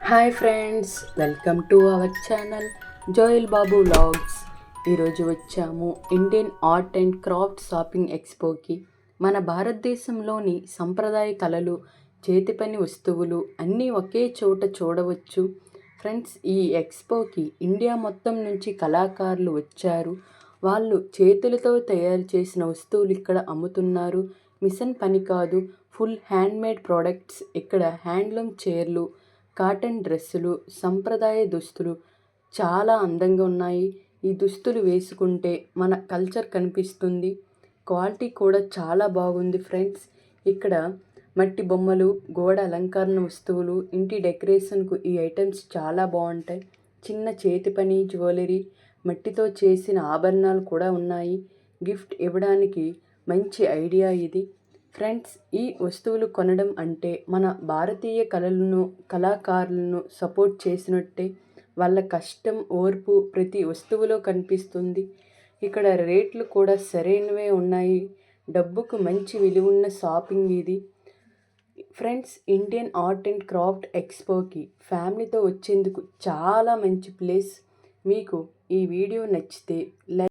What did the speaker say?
Hi friends, welcome to our channel Joel Babu vlogs. ఈరోజు వచ్చాము Indian art and craft shopping ఎక్స్పోకి. మన భారతదేశంలోని సంప్రదాయ కళలు, చేతి పని వస్తువులు అన్నీ ఒకే చోట చూడవచ్చు. ఫ్రెండ్స్, ఈ ఎక్స్పోకి ఇండియా మొత్తం నుంచి కళాకారులు వచ్చారు. వాళ్ళు చేతులతో తయారు చేసిన వస్తువులు ఇక్కడ అమ్ముతున్నారు. మిషన్ పని కాదు, ఫుల్ హ్యాండ్మేడ్ ప్రోడక్ట్స్. ఇక్కడ హ్యాండ్లూమ్ చైర్లు, కాటన్ డ్రెస్సులు, సంప్రదాయ దుస్తులు చాలా అందంగా ఉన్నాయి. ఈ దుస్తులు వేసుకుంటే మన కల్చర్ కనిపిస్తుంది. క్వాలిటీ కూడా చాలా బాగుంది ఫ్రెండ్స్. ఇక్కడ మట్టి బొమ్మలు, గోడ అలంకరణ వస్తువులు, ఇంటి డెకరేషన్కు ఈ ఐటమ్స్ చాలా బాగుంటాయి. చిన్న చేతి పని, జ్యువెలరీ, మట్టితో చేసిన ఆభరణాలు కూడా ఉన్నాయి. గిఫ్ట్ ఇవ్వడానికి మంచి ఐడియా ఇది. ఫ్రెండ్స్, ఈ వస్తువులు కొనడం అంటే మన భారతీయ కళలను, కళాకారులను సపోర్ట్ చేసినట్టే. వాళ్ళ కష్టం, ఓర్పు ప్రతి వస్తువులో కనిపిస్తుంది. ఇక్కడ రేట్లు కూడా సరైనవే ఉన్నాయి. డబ్బుకు మంచి విలువున్న షాపింగ్ ఇది. Friends, Indian art and craft ఎక్స్పోకి ఫ్యామిలీతో వచ్చేందుకు చాలా మంచి ప్లేస్. మీకు ఈ వీడియో నచ్చితే లైక్